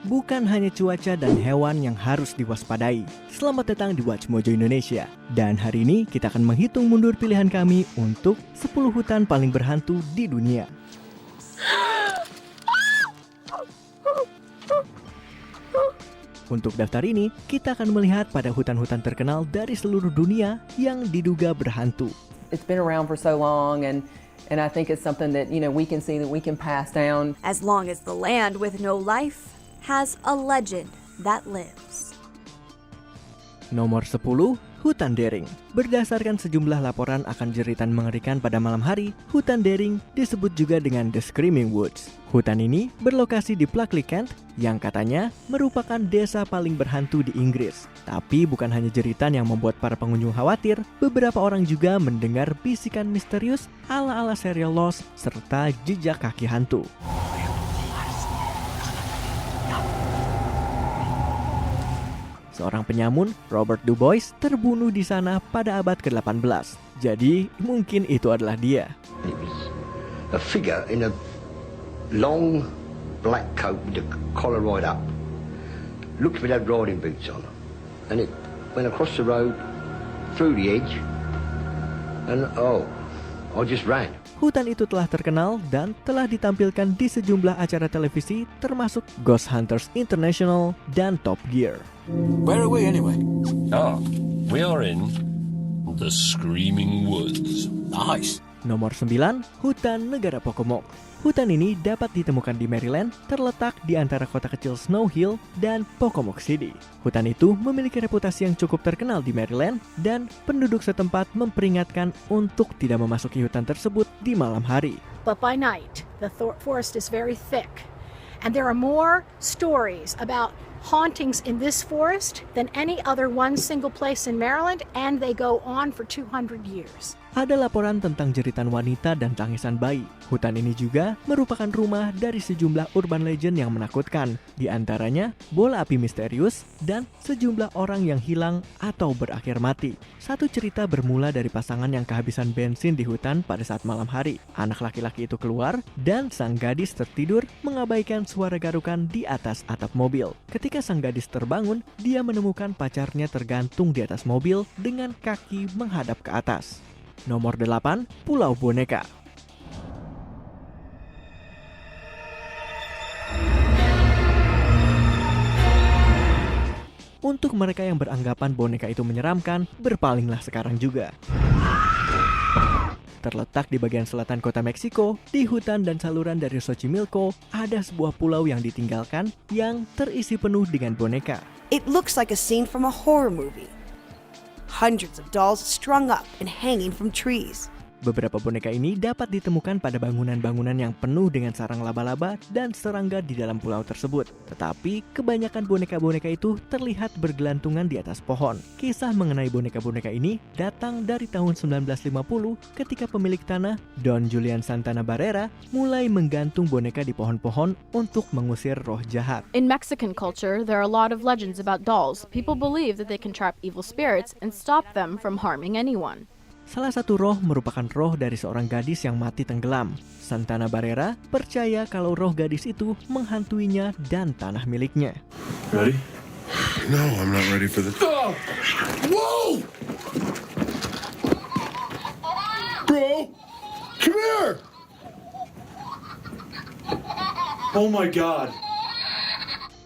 bukan hanya cuaca dan hewan yang harus diwaspadai. Selamat datang di Watch Mojo Indonesia. Dan hari ini kita akan menghitung mundur pilihan kami untuk 10 hutan paling berhantu di dunia. Untuk daftar ini, kita akan melihat pada hutan-hutan terkenal dari seluruh dunia yang diduga berhantu. It's been around for so long and I think it's something that, we can see that we can pass down. As long as the land with no life has a legend that lives. Nomor 10, Hutan Dering. Berdasarkan sejumlah laporan akan jeritan mengerikan pada malam hari, Hutan Dering disebut juga dengan The Screaming Woods. Hutan ini berlokasi di Pluckley, Kent, yang katanya merupakan desa paling berhantu di Inggris. Tapi bukan hanya jeritan yang membuat para pengunjung khawatir, beberapa orang juga mendengar bisikan misterius ala-ala serial Lost serta jejak kaki hantu. Seorang penyamun, Robert Dubois, terbunuh di sana pada abad ke-18. Jadi, mungkin itu adalah dia. It was a figure in a long black coat with the collar right up. Looked like it had riding boots on. And it went across the road, through the edge, and I just ran. Hutan itu telah terkenal dan telah ditampilkan di sejumlah acara televisi termasuk Ghost Hunters International dan Top Gear. Where are we anyway? We are in the Screaming Woods. Nice. Nomor 9, Hutan Negara Pocomoke. Hutan ini dapat ditemukan di Maryland, terletak di antara kota kecil Snow Hill dan Pocomoke City. Hutan itu memiliki reputasi yang cukup terkenal di Maryland dan penduduk setempat memperingatkan untuk tidak memasuki hutan tersebut di malam hari. But by night, the forest is very thick, and there are more stories about hauntings in this forest than any other one single place in Maryland, and they go on for 200 years. Ada laporan tentang jeritan wanita dan tangisan bayi. Hutan ini juga merupakan rumah dari sejumlah urban legend yang menakutkan. Di antaranya bola api misterius dan sejumlah orang yang hilang atau berakhir mati. Satu cerita bermula dari pasangan yang kehabisan bensin di hutan pada saat malam hari. Anak laki-laki itu keluar dan sang gadis tertidur mengabaikan suara garukan di atas atap mobil. Ketika sang gadis terbangun, dia menemukan pacarnya tergantung di atas mobil dengan kaki menghadap ke atas. Nomor 8, Pulau Boneka. Untuk mereka yang beranggapan boneka itu menyeramkan, berpalinglah sekarang juga. Terletak di bagian selatan kota Meksiko, di hutan dan saluran dari Xochimilco, ada sebuah pulau yang ditinggalkan yang terisi penuh dengan boneka. It looks like a scene from a horror movie. Hundreds of dolls strung up and hanging from trees. Beberapa boneka ini dapat ditemukan pada bangunan-bangunan yang penuh dengan sarang laba-laba dan serangga di dalam pulau tersebut. Tetapi kebanyakan boneka-boneka itu terlihat bergelantungan di atas pohon. Kisah mengenai boneka-boneka ini datang dari tahun 1950 ketika pemilik tanah, Don Julian Santana Barrera, mulai menggantung boneka di pohon-pohon untuk mengusir roh jahat. In Mexican culture, there are a lot of legends about dolls. People believe that they can trap evil spirits and stop them from harming anyone. Salah satu roh merupakan roh dari seorang gadis yang mati tenggelam. Santana Barrera percaya kalau roh gadis itu menghantuinya dan tanah miliknya. Ready? No, I'm not ready for this. Whoa! Bro, come here! Oh my God.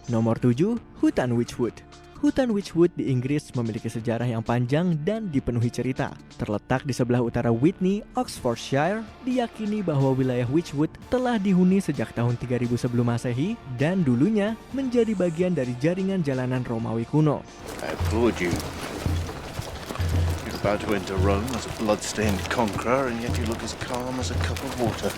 Nomor 7, Hutan Witchwood. Hutan Witchwood di Inggris memiliki sejarah yang panjang dan dipenuhi cerita. Terletak di sebelah utara Witney, Oxfordshire, diyakini bahwa wilayah Witchwood telah dihuni sejak tahun 3000 sebelum Masehi dan dulunya menjadi bagian dari jaringan jalanan Romawi kuno. I applaud you. You're about to enter Rome as a blood-stained conqueror, and yet you look as calm as a cup of water.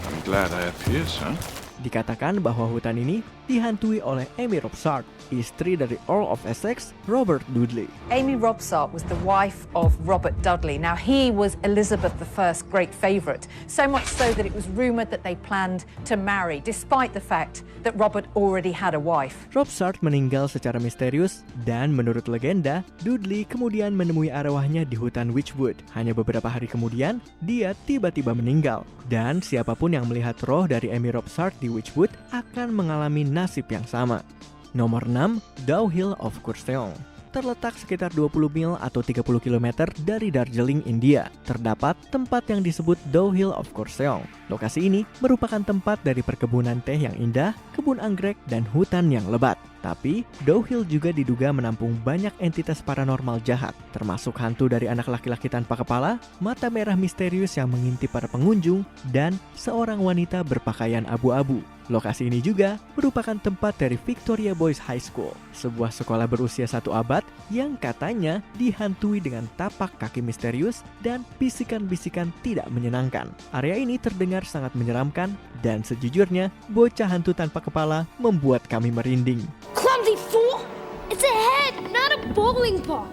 I'm glad I appear, son. Dikatakan bahwa hutan ini dihantui oleh Amy Robsart, istri dari Earl of Essex, Robert Dudley. Amy Robsart was the wife of Robert Dudley. Now, he was Elizabeth I's great favourite, so much so that it was rumoured that they planned to marry, despite the fact that Robert already had a wife. Robsart meninggal secara misterius, dan menurut legenda, Dudley kemudian menemui arwahnya di hutan Witchwood. Hanya beberapa hari kemudian, dia tiba-tiba meninggal. Dan siapapun yang melihat roh dari Amy Robsart di Witchwood akan mengalami nasib yang sama. Nomor 6, Dao Hill of Kurseong. Terletak sekitar 20 mil atau 30 km dari Darjeeling, India. Terdapat tempat yang disebut Dao Hill of Kurseong. Lokasi ini merupakan tempat dari perkebunan teh yang indah, kebun anggrek, dan hutan yang lebat. Tapi, Dao Hill juga diduga menampung banyak entitas paranormal jahat, termasuk hantu dari anak laki-laki tanpa kepala, mata merah misterius yang mengintip para pengunjung, dan seorang wanita berpakaian abu-abu. Lokasi ini juga merupakan tempat dari Victoria Boys High School, sebuah sekolah berusia 1 abad yang katanya dihantui dengan tapak kaki misterius dan bisikan-bisikan tidak menyenangkan. Area ini terdengar sangat menyeramkan dan sejujurnya bocah hantu tanpa kepala membuat kami merinding. Clumsy fool! It's a head, not a bowling ball!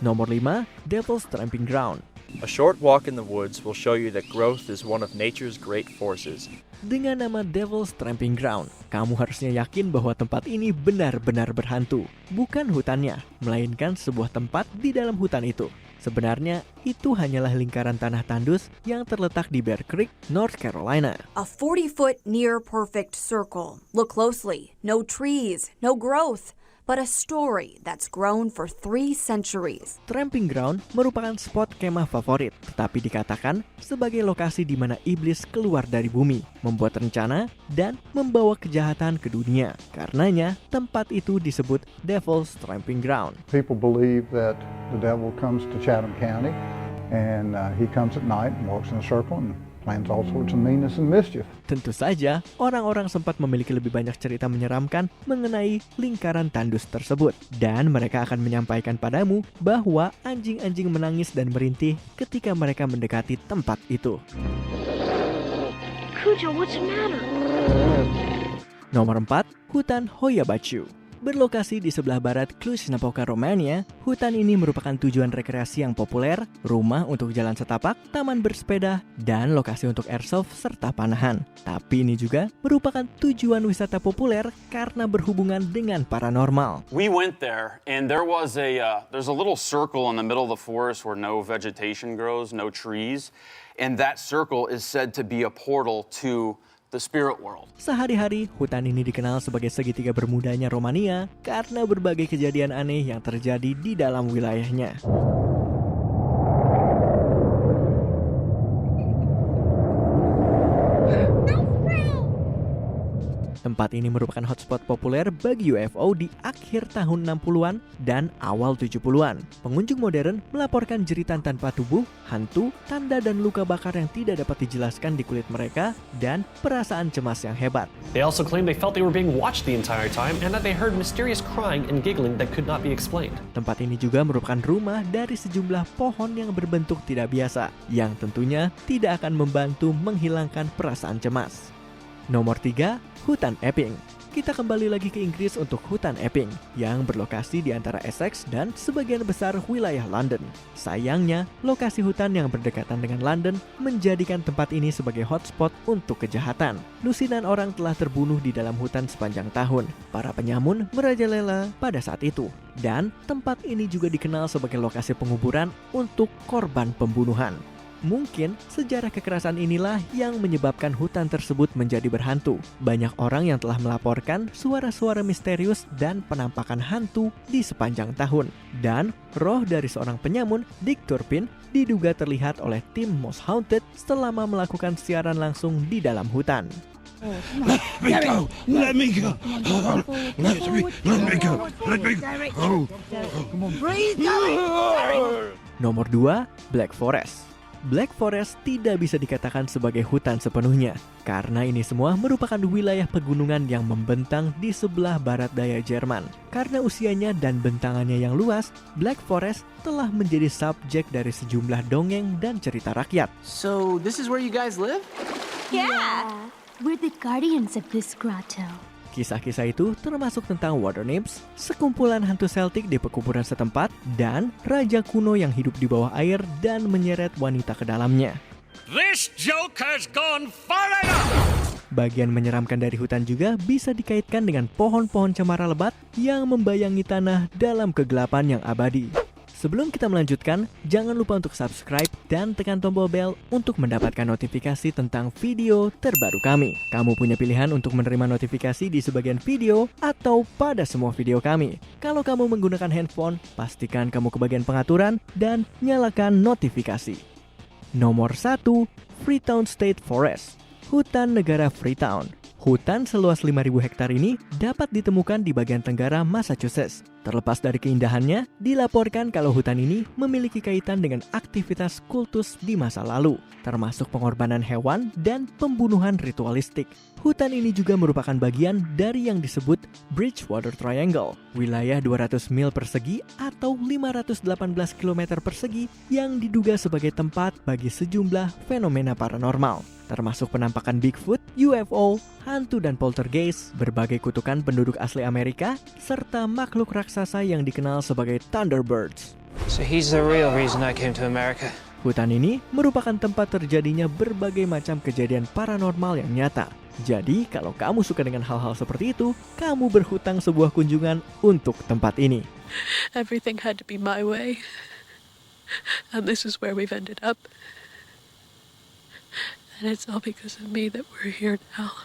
Nomor 5, Devil's Tramping Ground. A short walk in the woods will show you that growth is one of nature's great forces. Dengan nama Devil's Tramping Ground, kamu harusnya yakin bahwa tempat ini benar-benar berhantu. Bukan hutannya, melainkan sebuah tempat di dalam hutan itu. Sebenarnya, itu hanyalah lingkaran tanah tandus yang terletak di Bear Creek, North Carolina. A 40-foot near-perfect circle. Look closely. No trees, no growth, but a story that's grown for 3 centuries. Tramping Ground merupakan spot kemah favorit, tetapi dikatakan sebagai lokasi di mana iblis keluar dari bumi, membuat rencana, dan membawa kejahatan ke dunia. Karenanya, tempat itu disebut Devil's Tramping Ground. People believe that the devil comes to Chatham County, and he comes at night and walks in a circle and plans all sorts of meanness and mischief. Tentu saja, orang-orang sempat memiliki lebih banyak cerita menyeramkan mengenai lingkaran tandus tersebut. Dan mereka akan menyampaikan padamu bahwa anjing-anjing menangis dan merintih ketika mereka mendekati tempat itu. Cujo, what's the matter? Nomor 4, Hutan Hoyabachu. Berlokasi di sebelah barat Cluj-Napoca, Romania, hutan ini merupakan tujuan rekreasi yang populer, rumah untuk jalan setapak, taman bersepeda, dan lokasi untuk airsoft serta panahan. Tapi ini juga merupakan tujuan wisata populer karena berhubungan dengan paranormal. We went there and there's a little circle in the middle of the forest where no vegetation grows, no trees, and that circle is said to be a portal to the spirit world. Sehari-hari, hutan ini dikenal sebagai segitiga bermudanya Romania karena berbagai kejadian aneh yang terjadi di dalam wilayahnya. Tempat ini merupakan hotspot populer bagi UFO di akhir tahun 60-an dan awal 70-an. Pengunjung modern melaporkan jeritan tanpa tubuh, hantu, tanda dan luka bakar yang tidak dapat dijelaskan di kulit mereka, dan perasaan cemas yang hebat. They also claimed they felt they were being watched the entire time and that they heard mysterious crying and giggling that could not be explained. Tempat ini juga merupakan rumah dari sejumlah pohon yang berbentuk tidak biasa, yang tentunya tidak akan membantu menghilangkan perasaan cemas. Nomor 3, Hutan Epping. Kita kembali lagi ke Inggris untuk Hutan Epping yang berlokasi di antara Essex dan sebagian besar wilayah London. Sayangnya, lokasi hutan yang berdekatan dengan London menjadikan tempat ini sebagai hotspot untuk kejahatan. Lusinan orang telah terbunuh di dalam hutan sepanjang tahun. Para penyamun merajalela pada saat itu. Dan tempat ini juga dikenal sebagai lokasi penguburan untuk korban pembunuhan. Mungkin sejarah kekerasan inilah yang menyebabkan hutan tersebut menjadi berhantu. Banyak orang yang telah melaporkan suara-suara misterius dan penampakan hantu di sepanjang tahun. Dan roh dari seorang penyamun, Dick Turpin, diduga terlihat oleh tim Most Haunted selama melakukan siaran langsung di dalam hutan. Let me go! Let me go! Let me go! Come on, breathe! Nomor 2, Black Forest. Black Forest tidak bisa dikatakan sebagai hutan sepenuhnya, karena ini semua merupakan wilayah pegunungan yang membentang di sebelah barat daya Jerman. Karena usianya dan bentangannya yang luas, Black Forest telah menjadi subjek dari sejumlah dongeng dan cerita rakyat. So, this is where you guys live? Yeah, we're the guardians of this grotto. Kisah-kisah itu termasuk tentang water nymphs, sekumpulan hantu Celtic di pekuburan setempat, dan raja kuno yang hidup di bawah air dan menyeret wanita ke dalamnya. This joke has gone far enough! Bagian menyeramkan dari hutan juga bisa dikaitkan dengan pohon-pohon cemara lebat yang membayangi tanah dalam kegelapan yang abadi. Sebelum kita melanjutkan, jangan lupa untuk subscribe dan tekan tombol bel untuk mendapatkan notifikasi tentang video terbaru kami. Kamu punya pilihan untuk menerima notifikasi di sebagian video atau pada semua video kami. Kalau kamu menggunakan handphone, pastikan kamu ke bagian pengaturan dan nyalakan notifikasi. Nomor 1, Freetown State Forest, Hutan Negara Freetown. Hutan seluas 5.000 hektar ini dapat ditemukan di bagian tenggara Massachusetts. Terlepas dari keindahannya, dilaporkan kalau hutan ini memiliki kaitan dengan aktivitas kultus di masa lalu, termasuk pengorbanan hewan dan pembunuhan ritualistik. Hutan ini juga merupakan bagian dari yang disebut Bridgewater Triangle, wilayah 200 mil persegi atau 518 km persegi yang diduga sebagai tempat bagi sejumlah fenomena paranormal, termasuk penampakan Bigfoot, UFO, hantu dan poltergeist, berbagai kutukan penduduk asli Amerika, serta makhluk raksasa yang dikenal sebagai Thunderbirds. So he's the real reason I came to America. Hutan ini merupakan tempat terjadinya berbagai macam kejadian paranormal yang nyata. Jadi, kalau kamu suka dengan hal-hal seperti itu, kamu berhutang sebuah kunjungan untuk tempat ini. Everything had to be my way. And this is where we've ended up. And it's all because of me that we're here now.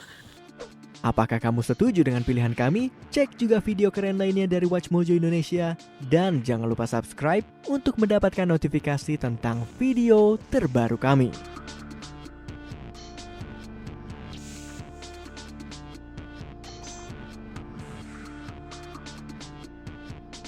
Apakah kamu setuju dengan pilihan kami? Cek juga video keren lainnya dari Watch Mojo Indonesia. Dan jangan lupa subscribe untuk mendapatkan notifikasi tentang video terbaru kami.